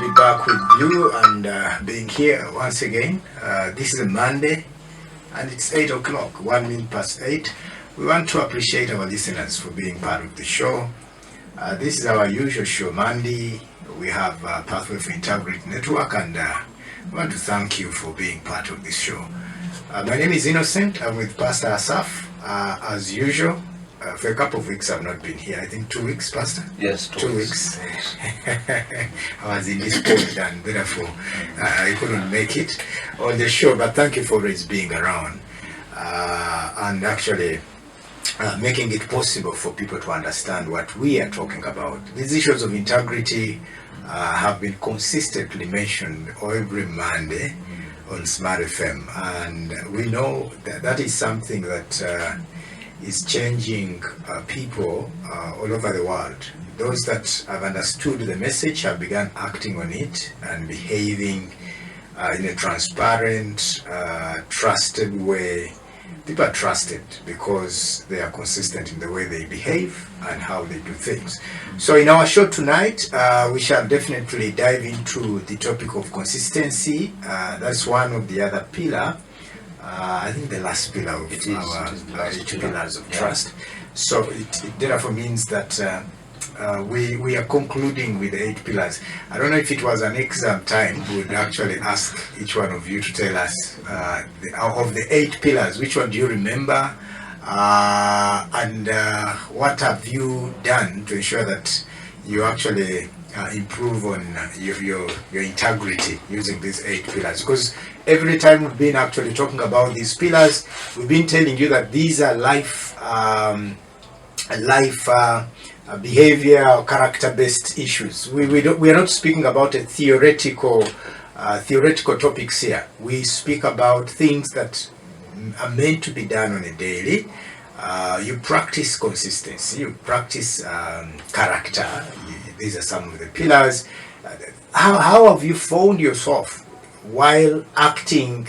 to be back with you and being here once again. This is a Monday and it's 8 o'clock, 1 minute past 8. We want to appreciate our listeners for being part of the show. This is our usual show, Monday. We have Pathway for Integrity Network, and we want to thank you for being part of this show. My name is Innocent. I'm with Pastor Asaf, as usual. For a couple of weeks I've not been here. I think 2 weeks, Pastor? Yes, 2 weeks. I was indisposed and therefore I couldn't make it on the show, but thank you for always being around and actually making it possible for people to understand what we are talking about. These issues of integrity have been consistently mentioned every Monday on Smart FM, and we know that that is something that is changing people all over the world. Those that have understood the message have begun acting on it and behaving in a transparent, trusted way. People are trusted because they are consistent in the way they behave and how they do things. So in our show tonight, we shall definitely dive into the topic of consistency. That's one of the other pillars. I think the last pillar of our 8 pillars of trust. So it therefore means that we are concluding with the 8 pillars. I don't know if it was an exam time, we would actually ask each one of you to tell us of the 8 pillars, which one do you remember, and what have you done to ensure that you actually improve on your integrity using these 8 pillars? Because every time we've been actually talking about these pillars, we've been telling you that these are life behavior or character-based issues. We are not speaking about a theoretical topics here. We speak about things that are meant to be done on a daily. You practice consistency, you practice character. These are some of the pillars. How have you found yourself while acting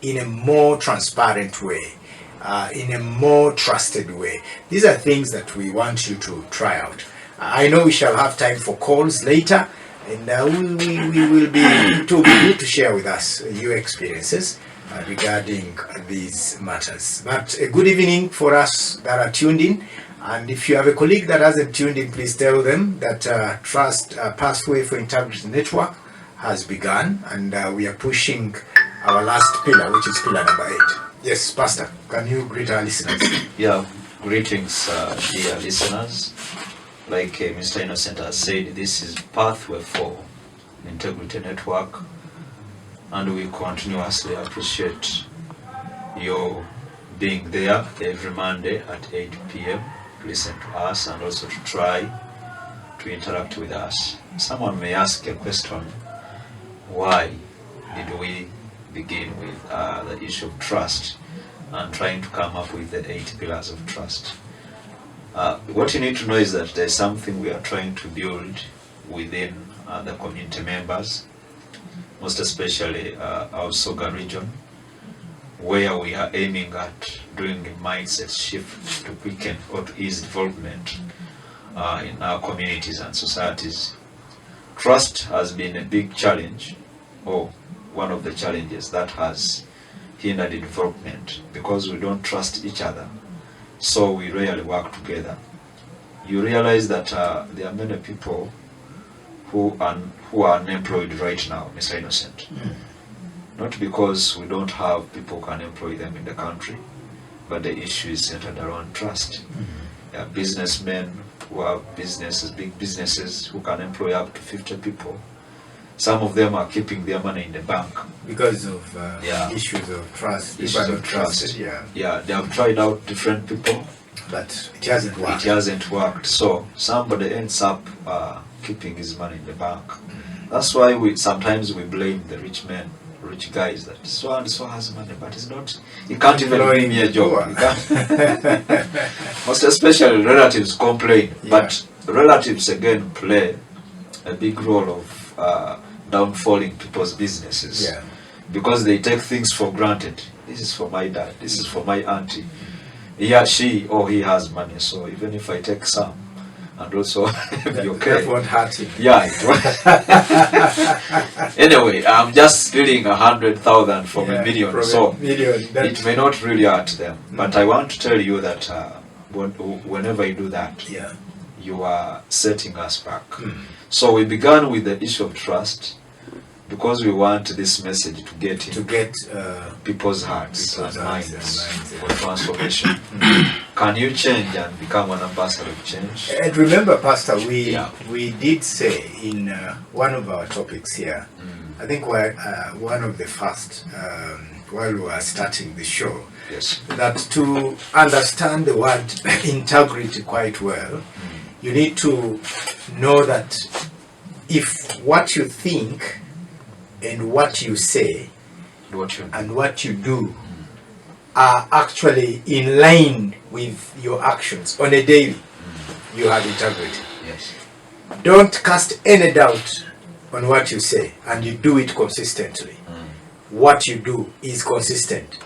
in a more transparent way, in a more trusted way? These are things that we want you to try out. I know we shall have time for calls later, and we will be, it will be good to share with us your experiences regarding these matters. But a good evening for us that are tuned in. And if you have a colleague that hasn't tuned in, please tell them that Pathway for Integrity Network has begun, and we are pushing our last pillar, which is pillar number 8. Yes, Pastor, can you greet our listeners? Yeah, greetings, dear listeners. Like Mr. Innocent has said, this is Pathway for Integrity Network, and we continuously appreciate your being there every Monday at 8 p.m. to listen to us and also to try to interact with us. Someone may ask a question, why did we begin with the issue of trust and trying to come up with the 8 pillars of trust? What you need to know is that there's something we are trying to build within the community members, most especially our Soga region, where we are aiming at doing a mindset shift to quicken or to ease development in our communities and societies. Trust has been a big challenge, or one of the challenges that has hindered development, because we don't trust each other, so we rarely work together. You realize that there are many people who are unemployed right now, Mr. Innocent. Not because we don't have people who can employ them in the country, but the issue is centered around trust. There are businessmen who have businesses, big businesses, who can employ up to 50 people. Some of them are keeping their money in the bank Because of issues of trust. Issues of trust. Yeah, they have tried out different people, but it hasn't worked. It hasn't worked. So somebody ends up keeping his money in the bank. That's why sometimes we blame the rich guys, that so and so has money, but he's not. He can't even give me a job. Most especially relatives complain, but relatives again play a big role of downfalling people's businesses, because they take things for granted. This is for my dad, this is for my auntie. She or he has money, so even if I take some and also be okay. That won't hurt him. Yeah, it won't. Anyway, I'm just stealing 100,000 from a million, from so a million, it may not really hurt them. But I want to tell you that whenever you do that, you are setting us back. So we began with the issue of trust because we want this message to get people's hearts and minds for transformation. Can you change and become an ambassador of change? And remember, Pastor, we did say in one of our topics here, I think one of the first, while we were starting the show, that to understand the word integrity quite well, you need to know that if what you think and what you say and what you do are actually in line with your actions on a daily, you have integrity. Don't cast any doubt on what you say, and you do it consistently. What you do is consistent,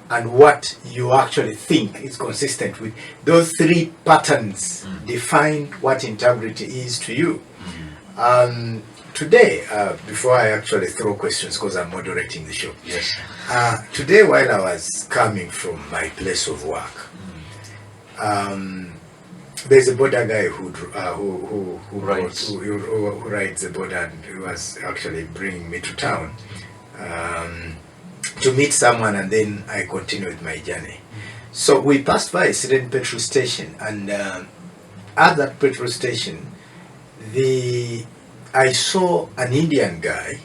and what you actually think is consistent with. Those three patterns define what integrity is to you. Today, before I actually throw questions, because I'm moderating the show, today while I was coming from my place of work, there's a border guy who rides the border, and he was actually bringing me to town to meet someone, and then I continue with my journey. So we passed by a certain petrol station, and at that petrol station, I saw an Indian guy.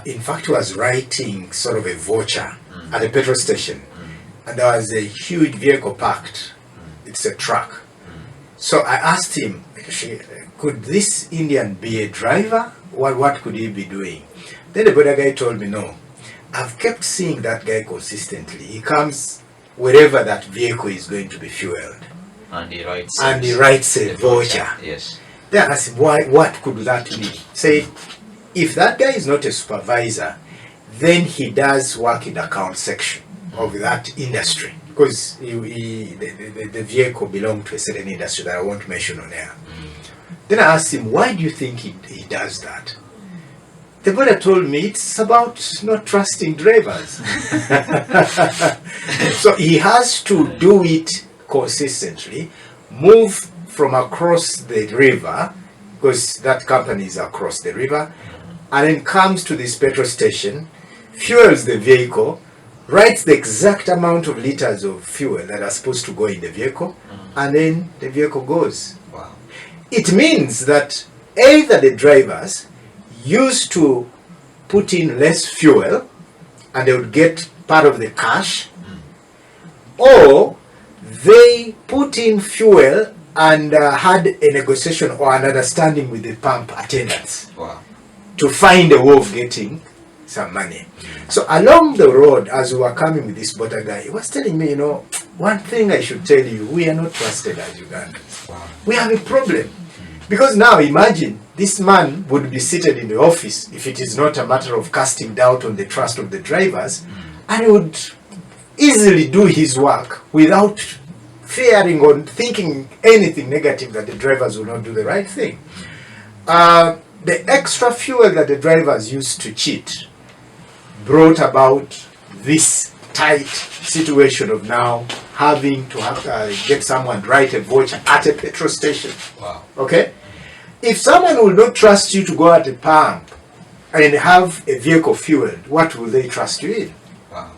In fact, he was writing sort of a voucher at a petrol station, and there was a huge vehicle parked. It's a truck. So I asked him, could this Indian be a driver? What could he be doing? Then the border guy told me, no, I've kept seeing that guy consistently. He comes wherever that vehicle is going to be fueled, and he writes a voucher. Then I said, what could that mean? Say, if that guy is not a supervisor, then he does work in the account section of that industry, because the vehicle belonged to a certain industry that I won't mention on air. Then I asked him, why do you think he does that? The brother told me it's about not trusting drivers. So he has to do it consistently, move from across the river, because that company is across the river, and then comes to this petrol station, fuels the vehicle, writes the exact amount of liters of fuel that are supposed to go in the vehicle, and then the vehicle goes. Wow. It means that either the drivers used to put in less fuel and they would get part of the cash, or they put in fuel and had a negotiation or an understanding with the pump attendants to find a way of getting some money. So along the road, as we were coming with this border guy, he was telling me, one thing I should tell you, we are not trusted as Ugandans. We have a problem. Because now imagine, this man would be seated in the office, if it is not a matter of casting doubt on the trust of the drivers, and he would easily do his work without fearing or thinking anything negative that the drivers will not do the right thing. The extra fuel that the drivers used to cheat brought about this tight situation of now having to get someone to write a voucher at a petrol station. Okay? If someone will not trust you to go at a pump and have a vehicle fueled, what will they trust you in?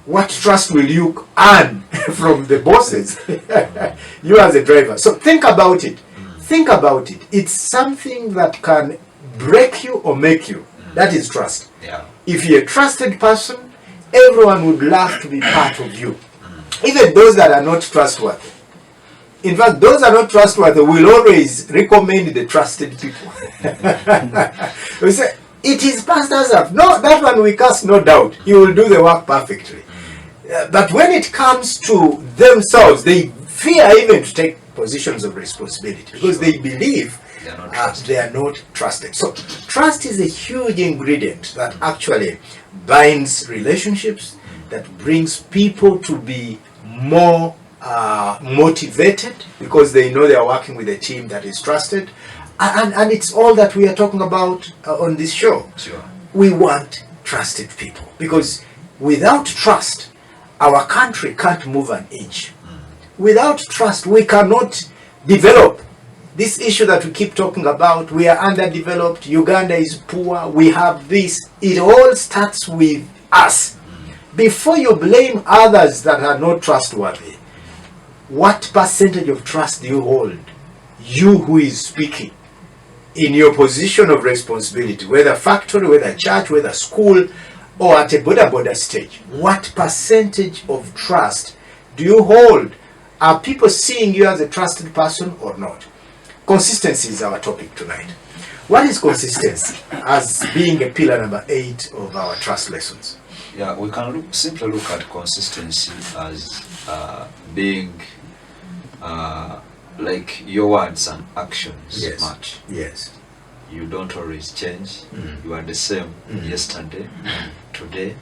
What trust will you earn from the bosses? You as a driver. So think about it. Think about it. It's something that can break you or make you. That is trust. If you're a trusted person, everyone would love to be part of you. Even those that are not trustworthy. In fact, those that are not trustworthy will always recommend the trusted people. We say, it is pastors have. No, that one we cast no doubt. He will do the work perfectly. But when it comes to themselves, they fear even to take positions of responsibility because they believe they are not trusted. So trust is a huge ingredient that actually binds relationships, that brings people to be more motivated because they know they are working with a team that is trusted. And it's all that we are talking about on this show. Sure. We want trusted people because without trust, our country can't move an inch. Without trust, we cannot develop. This issue that we keep talking about, we are underdeveloped, Uganda is poor, we have this. It all starts with us. Before you blame others that are not trustworthy, what percentage of trust do you hold? You who is speaking in your position of responsibility, whether factory, whether church, whether school, or at a border stage, what percentage of trust do you hold? Are people seeing you as a trusted person or not? Consistency is our topic tonight. What is consistency as being a pillar number 8 of our trust lessons? Yeah, we can simply look at consistency as being like your words and actions match. Yes. You don't always change. You are the same yesterday, today,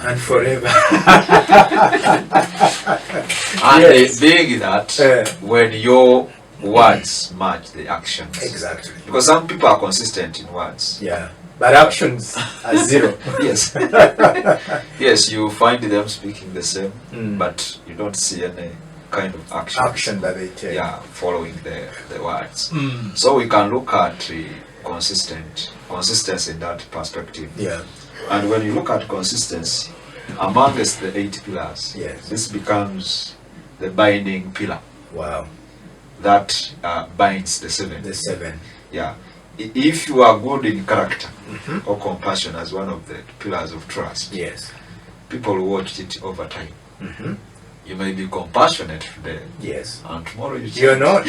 and forever. And being that when your words match the actions. Exactly. Because some people are consistent in words. Yeah. But actions are zero. Yes. Yes, you find them speaking the same, but you don't see any kind of action that they take. Yeah, following the words. So we can look at consistency in that perspective. Yeah. And when you look at consistency, amongst the 8 pillars, this becomes the binding pillar. Wow. That binds the 7. The 7. Yeah. If you are good in character or compassion as one of the pillars of trust, yes, people watch it over time. You may be compassionate today, yes, and tomorrow you're not.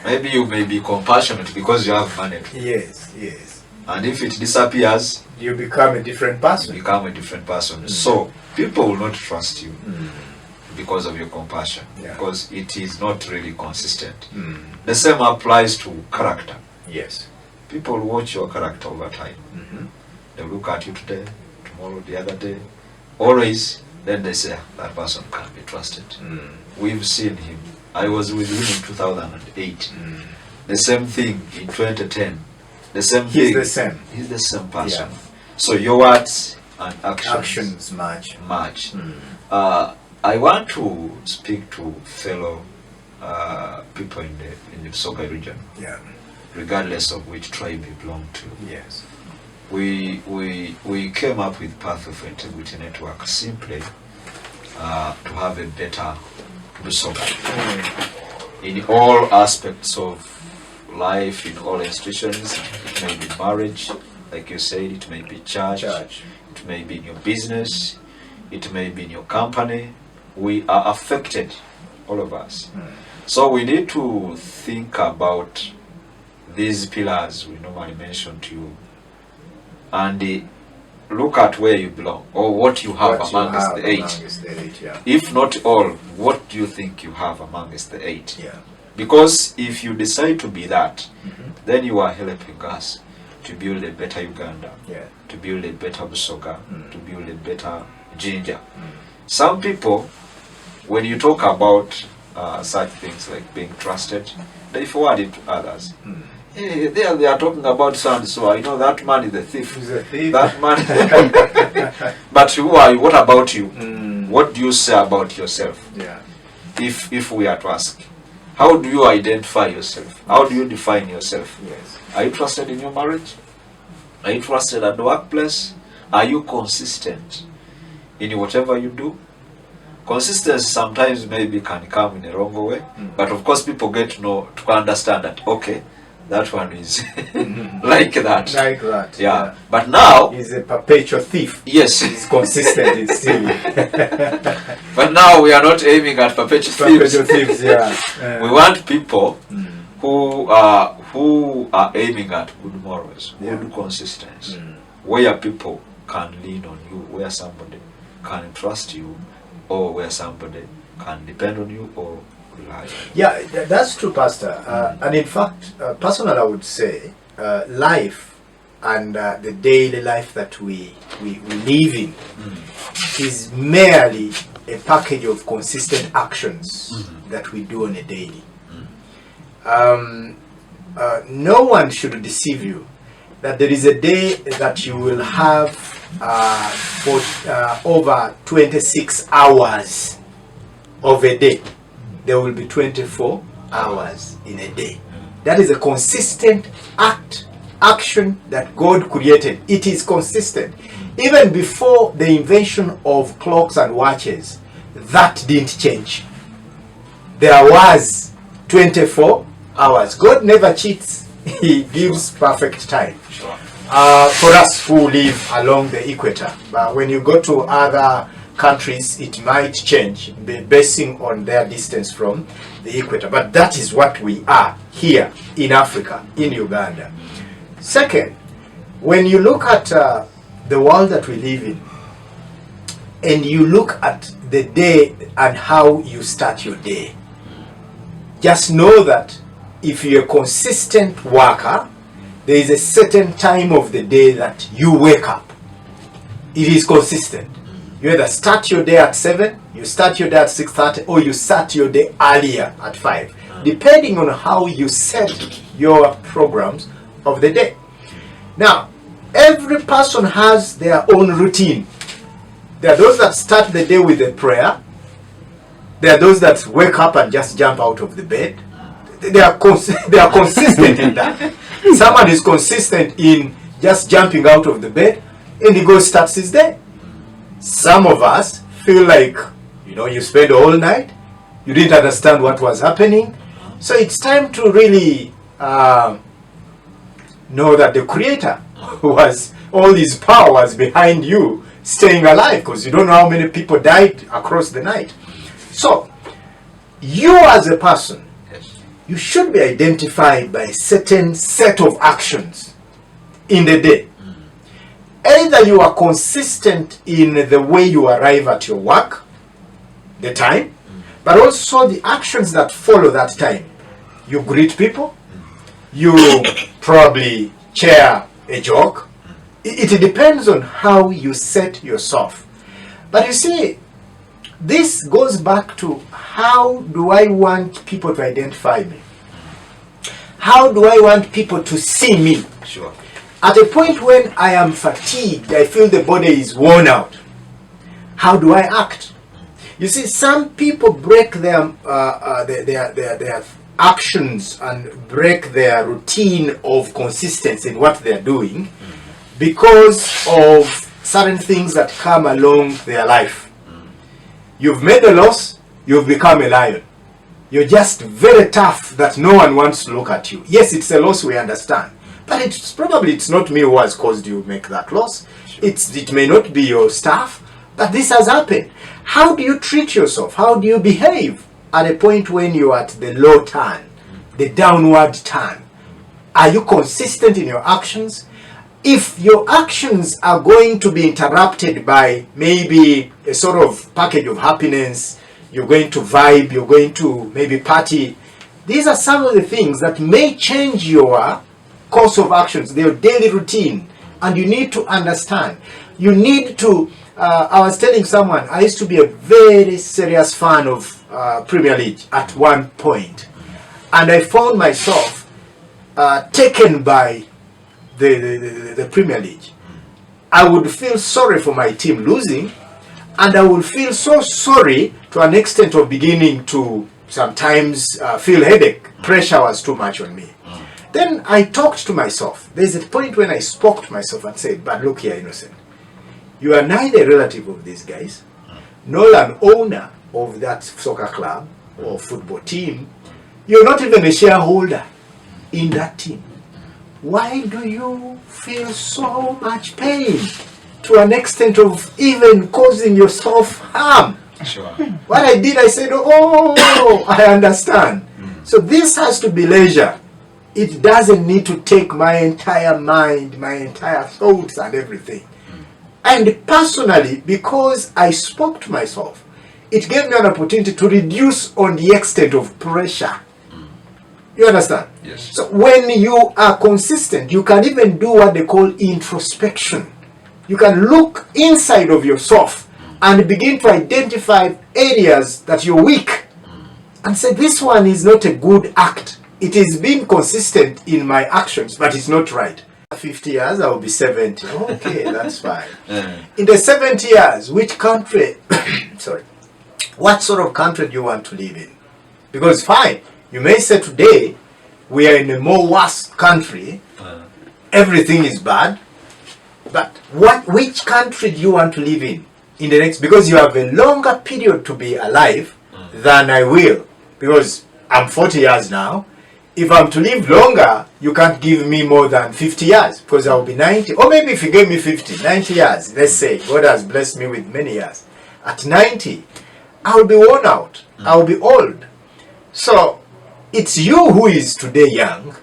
Maybe you may be compassionate because you have money. Yes, yes. And if it disappears, you become a different person. You become a different person. So people will not trust you because of your compassion, because it is not really consistent. The same applies to character. Yes. People watch your character over time. They look at you today, tomorrow, the other day, always. Then they say, that person can't be trusted. We've seen him. I was with him in 2008. The same thing in 2010. The same thing. He's the same. He's the same person. Yeah. So your words and actions match. I want to speak to fellow people in the Soga region, regardless of which tribe you belong to. Yes. We came up with Path of Integrity Network simply to have a better Busoga in all aspects of life, in all institutions. It may be marriage, like you said, it may be church, it may be in your business, it may be in your company. We are affected, all of us. So we need to think about these pillars we normally mention to you, and look at where you belong, or what you have amongst the 8. If not all, what do you think you have amongst the 8? Because if you decide to be that, then you are helping us to build a better Uganda, to build a better Busoga, to build a better Jinja. Some people, when you talk about such things like being trusted, they forward it to others. Hey, they are talking about so I know that man is a thief. He's a thief. That man. But who are you? What about you? What do you say about yourself? If we are to ask, how do you identify yourself? How do you define yourself? Are you trusted in your marriage? Are you trusted at the workplace? Are you consistent in whatever you do? Consistency sometimes maybe can come in a wrong way, but of course people get to understand that, okay, that one is like that. Like that. Yeah. But now he's a perpetual thief. Yes. He's consistent in stealing. But now we are not aiming at perpetual thieves. We want people who are aiming at good morals, good consistency, where people can lean on you, where somebody can trust you, or where somebody can depend on you or rely on you. Yeah, that's true, Pastor. And in fact, personally, I would say life and the daily life that we live in is merely a package of consistent actions that we do on a daily. No one should deceive you that there is a day that you will have for over 26 hours of a day. There will be 24 hours in a day. That is a consistent action that God created. It is consistent. Even before the invention of clocks and watches, that didn't change. There was 24 hours. God never cheats. He gives perfect time. For us who live along the equator. But when you go to other countries, it might change basing on their distance from the equator. But that is what we are here in Africa, in Uganda. Second, when you look at the world that we live in, and you look at the day and how you start your day, just know that if you're a consistent worker, there is a certain time of the day that you wake up. It is consistent. You either start your day at 7, you start your day at 6:30, or you start your day earlier at 5, depending on how you set your programs of the day. Now, every person has their own routine. There are those that start the day with a prayer. There are those that wake up and just jump out of the bed. They are consistent in that. Someone is consistent in just jumping out of the bed and he goes starts his day. Some of us feel like, you spend all night, you didn't understand what was happening. So it's time to really know that the Creator was, all his power was behind you staying alive, because you don't know how many people died across the night. So, you as a person, you should be identified by a certain set of actions in the day. Either you are consistent in the way you arrive at your work, the time, but also the actions that follow that time. You greet people, you probably share a joke. It depends on how you set yourself. But you see, this goes back to, how do I want people to identify me? How do I want people to see me? Sure. At a point when I am fatigued, I feel the body is worn out. How do I act? You see, some people break their actions and break their routine of consistency in what they're doing because of certain things that come along their life. You've made a loss, you've become a lion. You're just very tough that no one wants to look at you. Yes, it's a loss, we understand. But it's not me who has caused you make that loss. Sure. It may not be your staff, but this has happened. How do you treat yourself? How do you behave at a point when you're at the low turn, the downward turn? Are you consistent in your actions? If your actions are going to be interrupted by maybe a sort of package of happiness, you're going to vibe, you're going to maybe party, these are some of the things that may change your course of actions, their daily routine, and you need to understand. You need to, I was telling someone, I used to be a very serious fan of Premier League at one point, and I found myself taken by the Premier League. I would feel sorry for my team losing, and I would feel so sorry to an extent of beginning to sometimes feel headache. Pressure was too much on me. Then I talked to myself. There's a point when I spoke to myself and said, but look here, Innocent. You are neither a relative of these guys, nor an owner of that soccer club or football team. You're not even a shareholder in that team. Why do you feel so much pain to an extent of even causing yourself harm? Sure. What I did, I said, oh, I understand. So this has to be leisure. It doesn't need to take my entire mind, my entire thoughts and everything. And personally, because I spoke to myself, it gave me an opportunity to reduce on the extent of pressure. You understand? Yes. So when you are consistent, you can even do what they call introspection. You can look inside of yourself and begin to identify areas that you're weak and say, this one is not a good act. It is being consistent in my actions, but it's not right. 50 years, I will be 70. Okay, that's fine. In the 70 years, which country, sorry, what sort of country do you want to live in? Because fine, you may say today, we are in a more worse country, everything is bad, but which country do you want to live in the next, because you have a longer period to be alive than I will, because I'm 40 years now. If I'm to live longer, you can't give me more than 50 years, because I'll be 90, or maybe if you gave me 50, 90 years, let's say, God has blessed me with many years. At 90, I'll be worn out, I'll be old. So, it's you who is today young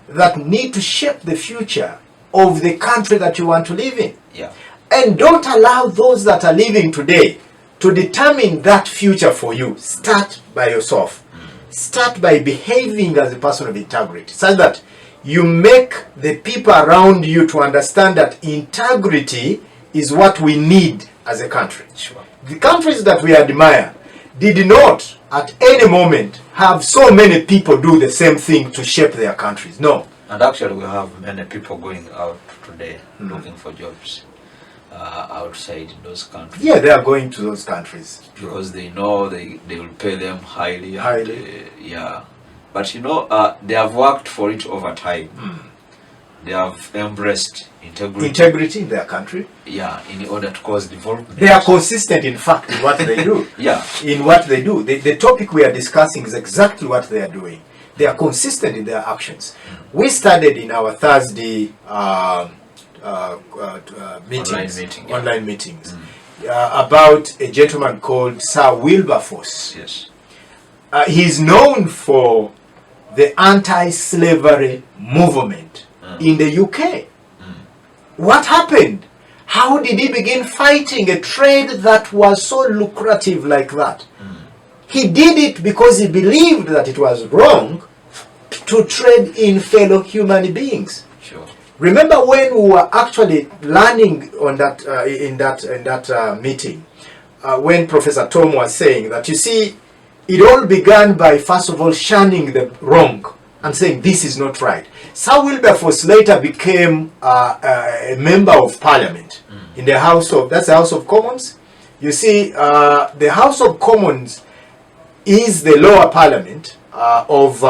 that need to shape the future of the country that you want to live in. Yeah. And don't allow those that are living today to determine that future for you. Start by yourself. Start by behaving as a person of integrity, so that you make the people around you to understand that integrity is what we need as a country. Sure. The countries that we admire did not at any moment have so many people do the same thing to shape their countries. No. And actually we have many people going out today looking for jobs outside those countries. Yeah, they are going to those countries. Because they know they will pay them highly. Highly. Yeah. But you know, they have worked for it over time. They have embraced integrity. Integrity in their country. Yeah, in order to cause development. They are consistent, in fact, in what they do. Yeah. In what they do. The topic we are discussing is exactly what they are doing. They are consistent in their actions. We studied in our Thursday online meetings about a gentleman called Sir Wilberforce. Yes. He's known for the anti-slavery movement in the UK. What happened? How did he begin fighting a trade that was so lucrative like that? He did it because he believed that it was wrong to trade in fellow human beings. Sure. Remember when we were actually learning on that in that meeting, when Professor Tom was saying that, you see, it all began by first of all shunning the wrong and saying this is not right. Sir Wilberforce later became a member of Parliament in the House of, that's the House of Commons. You see, the House of Commons is the lower Parliament of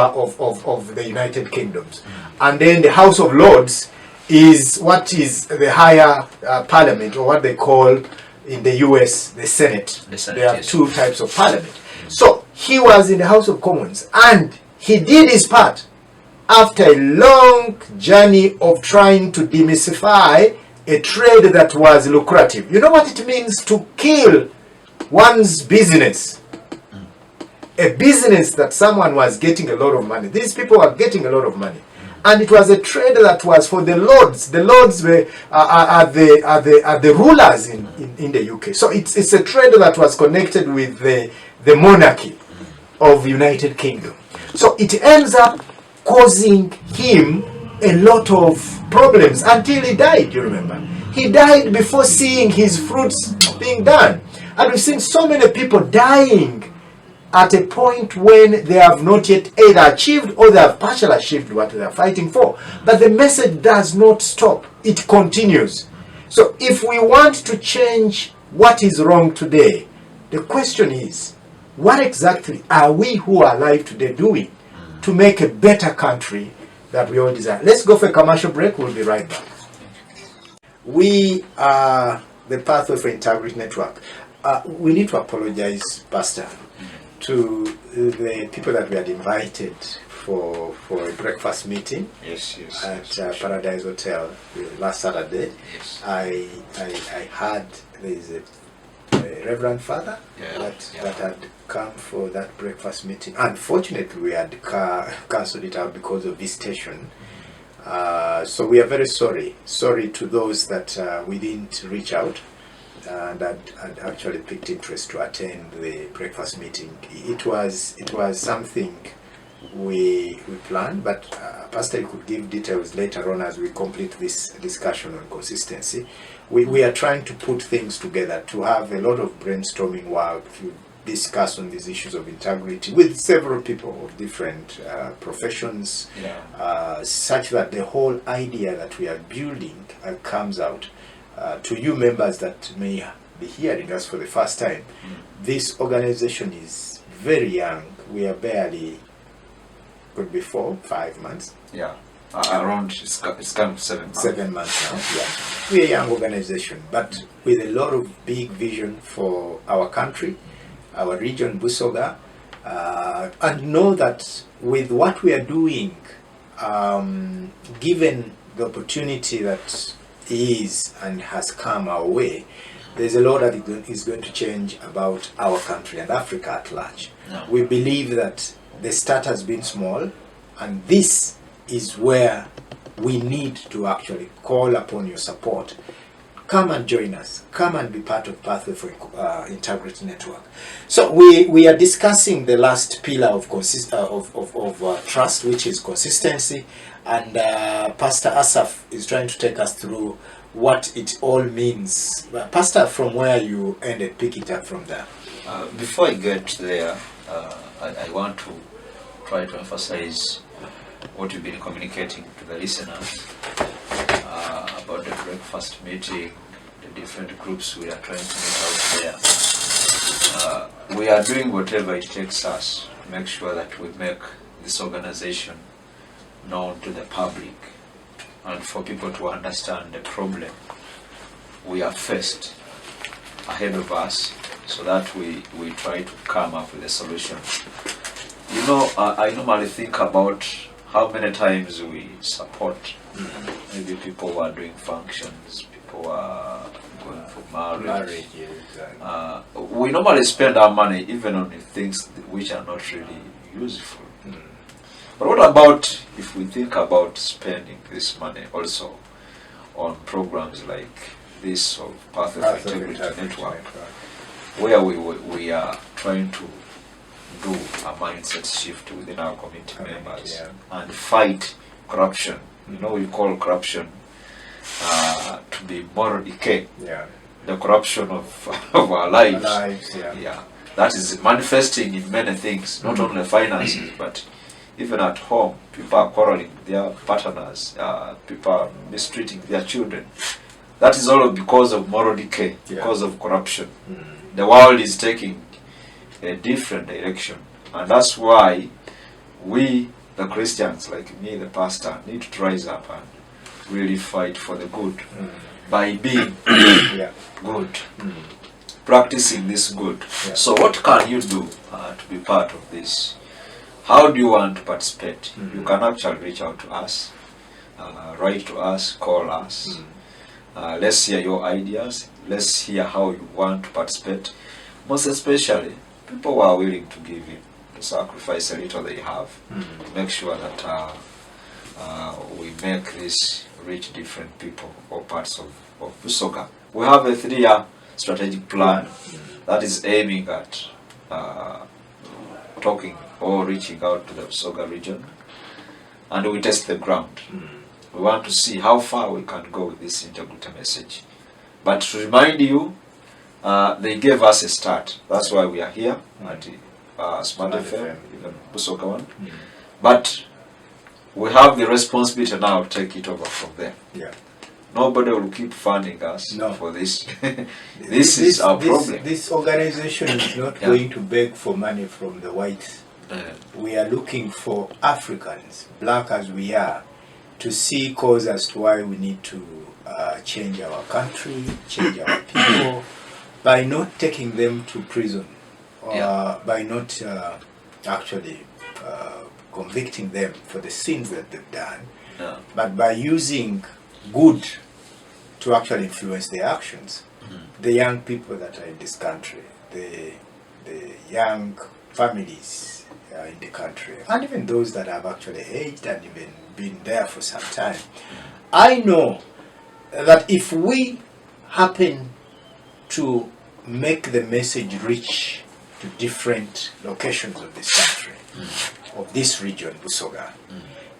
the United Kingdoms, and then the House of Lords is what is the higher Parliament, or what they call in the US the Senate. There are two types of Parliament. So he was in the House of Commons, and he did his part after a long journey of trying to demystify a trade that was lucrative. You know what it means to kill one's business? A business that someone was getting a lot of money. These people were getting a lot of money. And it was a trade that was for the lords. The lords were are the rulers in the UK. So it's a trade that was connected with the monarchy of United Kingdom. So it ends up causing him a lot of problems until he died, you remember. He died before seeing his fruits being done. And we've seen so many people dying at a point when they have not yet either achieved or they have partially achieved what they are fighting for. But the message does not stop. It continues. So if we want to change what is wrong today, the question is, what exactly are we who are alive today doing to make a better country that we all desire? Let's go for a commercial break. We'll be right back. We are the Pathway for Integrity Network. We need to apologize, Pastor, to the people that we had invited for a breakfast meeting at Paradise Hotel last Saturday. Yes. I heard there is a Reverend Father that had come for that breakfast meeting. Unfortunately, we had cancelled it out because of visitation. So we are very sorry. Sorry to those that we didn't reach out and had actually picked interest to attend the breakfast meeting. It was something we plan, but Pastor, you could give details later on as we complete this discussion on consistency. We are trying to put things together, to have a lot of brainstorming work, to discuss on these issues of integrity with several people of different professions, such that the whole idea that we are building comes out. To you members that may be hearing us for the first time, this organization is very young. We are barely, could be 4-5 months. Yeah, around, it's come 7 months. 7 months now, yeah. We're a young organization, but with a lot of big vision for our country, our region, Busoga, and know that with what we are doing, given the opportunity that is and has come our way, there's a lot that is going to change about our country and Africa at large. No. We believe that the start has been small, and this is where we need to actually call upon your support. Come and join us. Come and be part of Pathway for Integrity Network. So we are discussing the last pillar of trust, which is consistency, and Pastor Asaf is trying to take us through what it all means. Pastor, from where you ended, pick it up from there. Before I get there, I want to try to emphasize what you've been communicating to the listeners about the breakfast meeting, the different groups we are trying to meet out there. We are doing whatever it takes us to make sure that we make this organization known to the public and for people to understand the problem we are faced ahead of us, so that we try to come up with a solution. You know, I normally think about how many times we support maybe people who are doing functions, people who are going for marriage. We normally spend our money even on things which are not really useful. But what about if we think about spending this money also on programs like this of Pathway for Integrity Network, where we are trying to do a mindset shift within our community members and fight corruption. You know, we call corruption to be moral decay. The corruption of our lives. That is manifesting in many things, not only finances, but even at home. People are quarreling with their partners, people are mistreating their children. That is all because of moral decay, because of corruption. The world is taking a different direction, and that's why we, the Christians, like me, the pastor, need to rise up and really fight for the good by being good, practicing this good. So what can you do to be part of this? How do you want to participate? You can actually reach out to us, write to us, call us. Let's hear your ideas. Let's hear how you want to participate. Most especially, people who are willing to give in, to sacrifice a little they have, to make sure that we make this reach different people or parts of Busoga. We have a 3-year strategic plan that is aiming at talking or reaching out to the Busoga region, and we test the ground. We want to see how far we can go with this integrity message. But to remind you, they gave us a start. That's why we are here at Smart FM, even Busoga one. But we have the responsibility now to take it over from there. Nobody will keep funding us for this. This is our problem. This organization is not going to beg for money from the whites. We are looking for Africans, black as we are, to see cause as to why we need to change our country, change our people, by not taking them to prison, or by not actually convicting them for the sins that they've done, but by using good to actually influence their actions. The young people that are in this country, the young families in the country, and even those that have actually aged and even been there for some time. I know that if we happen to make the message reach to different locations of this country, of this region, Busoga,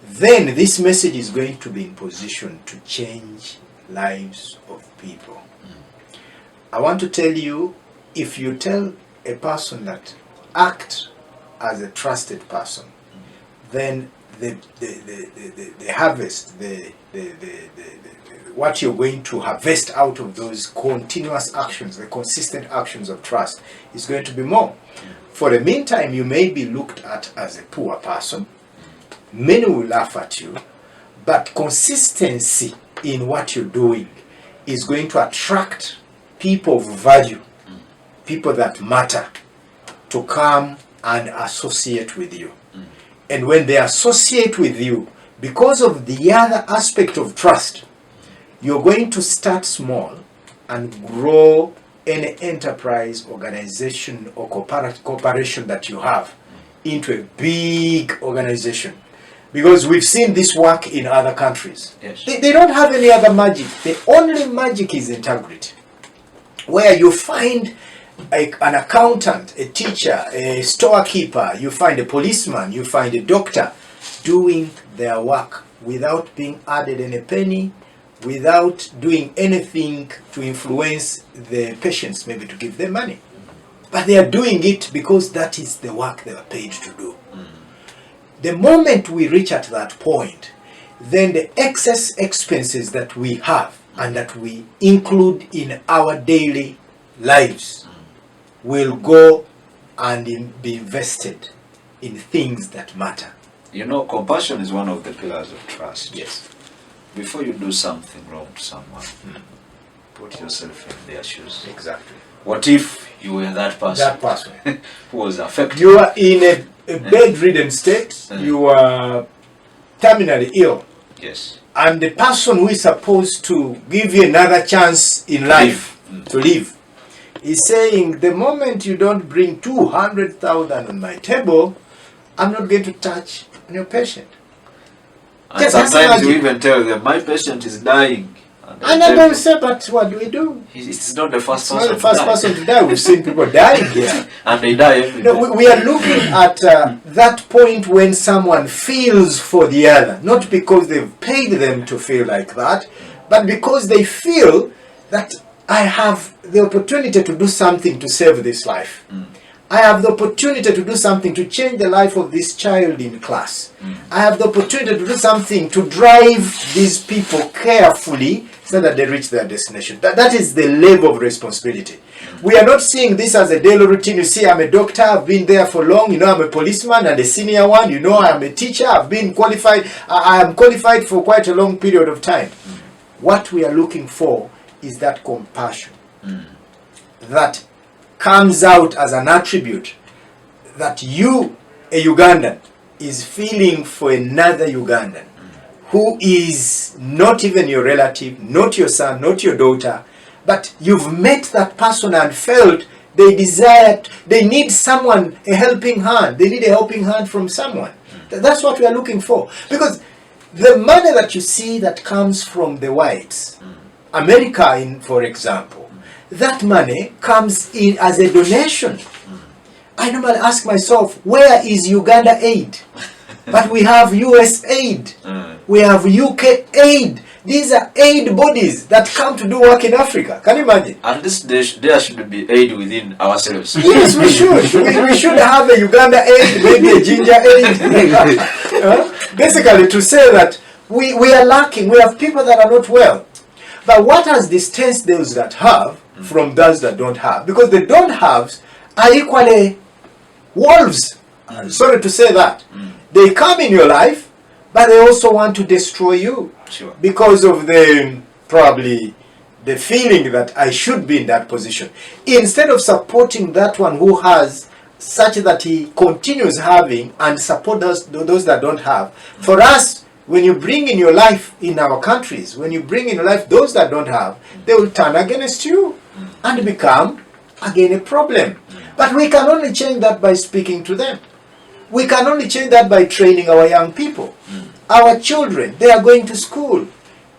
then this message is going to be in position to change lives of people. I want to tell you, if you tell a person that act as a trusted person, then the harvest, what you're going to harvest out of those continuous actions, the consistent actions of trust, is going to be more. For the meantime, you may be looked at as a poor person. Many will laugh at you, but consistency in what you're doing is going to attract people of value, people that matter, to come and associate with you. And when they associate with you, because of the other aspect of trust, you're going to start small and grow any enterprise, organization, or corporation that you have into a big organization. Because we've seen this work in other countries. Yes. They don't have any other magic. The only magic is integrity. Where you find an accountant, a teacher, a storekeeper, you find a policeman, you find a doctor doing their work without being added any penny, without doing anything to influence the patients, maybe to give them money. But they are doing it because that is the work they are paid to do. The moment we reach at that point, then the excess expenses that we have and that we include in our daily lives will go and be invested in things that matter. You know, compassion is one of the pillars of trust. Yes. Before you do something wrong to someone, put yourself in their shoes. Exactly. What if you were that person? That person. Who was affected? You are in a bedridden state. You are terminally ill. Yes. And the person who is supposed to give you another chance in life to live is saying, the moment you don't bring 200,000 on my table, I'm not going to touch on your patient. And Yes, sometimes you even tell them, my patient is dying. And then they will say, but what do we do? It's not the first It's person. not the first person to die. We've seen people dying here. And they die every day. No, we are looking at that point when someone feels for the other, not because they've paid them to feel like that, but because they feel that I have the opportunity to do something to save this life. I have the opportunity to do something to change the life of this child in class. I have the opportunity to do something to drive these people carefully so that they reach their destination. That is the level of responsibility. We are not seeing this as a daily routine. You see, I'm a doctor, I've been there for long, you know, I'm a policeman and a senior one, you know, I'm a teacher, I've been qualified, I am qualified for quite a long period of time. What we are looking for is that compassion that comes out as an attribute that you, a Ugandan, is feeling for another Ugandan who is not even your relative, not your son, not your daughter, but you've met that person and felt they desired, they need someone, a helping hand. They need a helping hand from someone. That's what we are looking for. Because the money that you see that comes from the whites, America, for example, that money comes in as a donation. I normally ask myself, where is Uganda aid? But we have US aid. We have UK aid. These are aid bodies that come to do work in Africa. Can you imagine? At least there should be aid within ourselves. Yes, we should. We should have a Uganda aid, maybe a ginger aid. Basically, to say that we are lacking. We have people that are not well. But what has distanced those that have from those that don't have? Because the don't haves are equally wolves. Sorry to say that. They come in your life, but they also want to destroy you. Sure. Because of probably the feeling that I should be in that position. Instead of supporting that one who has, such that he continues having, and support those that don't have. For us, when you bring in your life in our countries, when you bring in your life those that don't have, they will turn against you and become again a problem. But we can only change that by speaking to them. We can only change that by training our young people. Our children, they are going to school.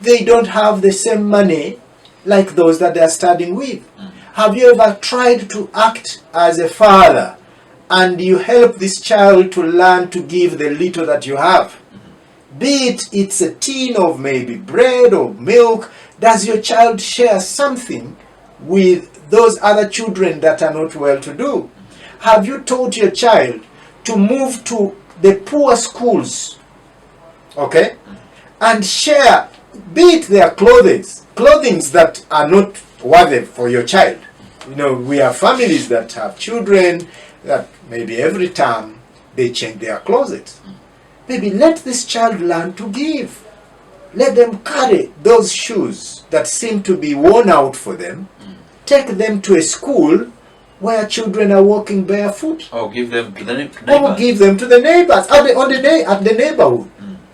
They don't have the same money like those that they are studying with. Have you ever tried to act as a father and you help this child to learn to give the little that you have. Be it's a tin of maybe bread or milk. Does your child share something with those other children that are not well-to-do? Have you taught your child to move to the poor schools, okay, and share, be it their clothing that are not worthy for your child? You know, we have families that have children that maybe every time they change their closets. Maybe let this child learn to give. Let them carry those shoes that seem to be worn out for them. Take them to a school where children are walking barefoot. Or give them to the neighbors. Or give them to the neighbors at the neighborhood.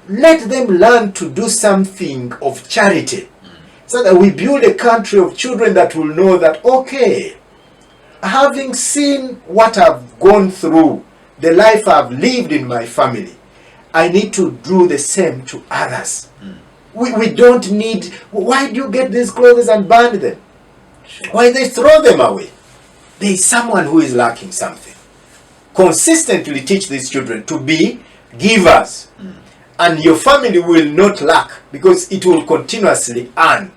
Let them learn to do something of charity. So that we build a country of children that will know that, okay, having seen what I've gone through, the life I've lived in my family, I need to do the same to others. We don't need, why do you get these clothes and burn them? Sure. Why they throw them away? There is someone who is lacking something. Consistently teach these children to be givers. And your family will not lack because it will continuously earn.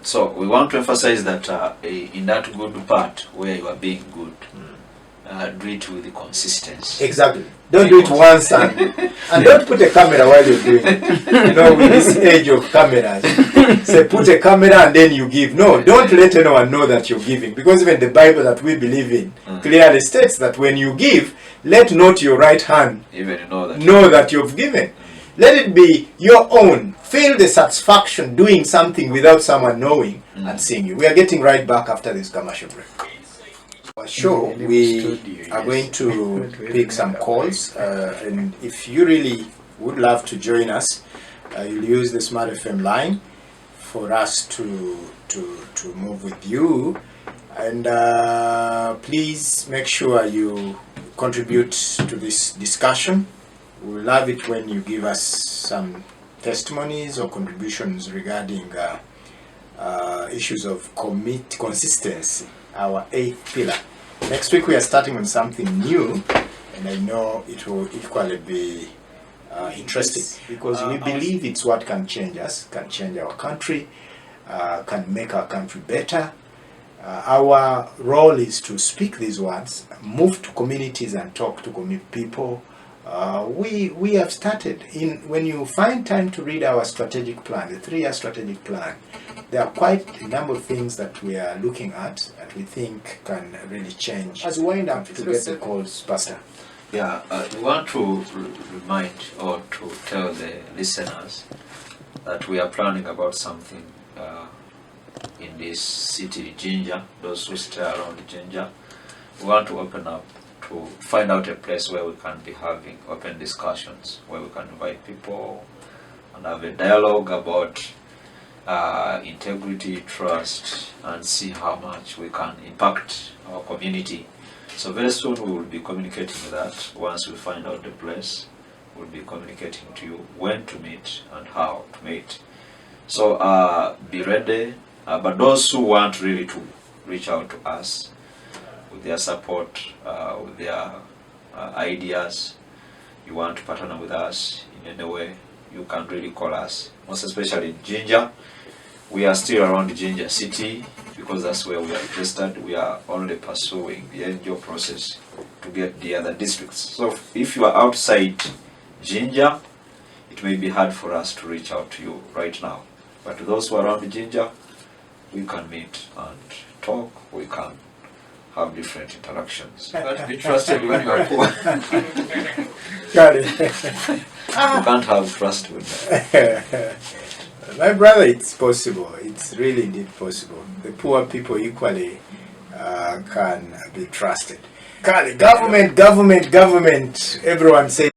So we want to emphasize that in that good part where you are being good, do it with consistency. Exactly. Don't do it once and don't put a camera while you're doing it. You know, with this age of cameras, say put a camera and then you give. No, don't let anyone know that you're giving, because even the Bible that we believe in clearly states that when you give, let not your right hand Even know that you've given. Let it be your own. Feel the satisfaction doing something without someone knowing and seeing you. We are getting right back after this commercial break. Sure, we are going to pick some calls, and if you really would love to join us, you'll use the Smart FM line for us to move with you, and please make sure you contribute to this discussion. We love it when you give us some testimonies or contributions regarding issues of consistency, our 8th pillar. Next week we are starting on something new, and I know it will equally be interesting, because we believe it's what can change us, can change our country, can make our country better. Our role is to speak these words, move to communities and talk to people. We have started when you find time to read our strategic plan, the 3-year strategic plan, there are quite a number of things that we are looking at that we think can really change. As we wind up to get the calls, Pastor. Yeah, we want to remind or to tell the listeners that we are planning about something in this city, Ginger, those who stay around Ginger. We want to open up to find out a place where we can be having open discussions, where we can invite people and have a dialogue about integrity, trust, and see how much we can impact our community. So very soon we will be communicating that. Once we find out the place, we'll be communicating to you when to meet and how to meet. So be ready. But those who want really to reach out to us with their support, with their ideas, you want to partner with us in any way, you can really call us. Most especially in Ginger. We are still around Ginger City because that's where we are registered. We are only pursuing the NGO process to get the other districts. So if you are outside Ginger, it may be hard for us to reach out to you right now. But to those who are around Ginger, we can meet and talk. We can have different interactions. But be trusted when you are poor. Got it. You can't have trust with them. My brother, it's possible. It's really indeed possible. The poor people equally can be trusted. Government. Everyone says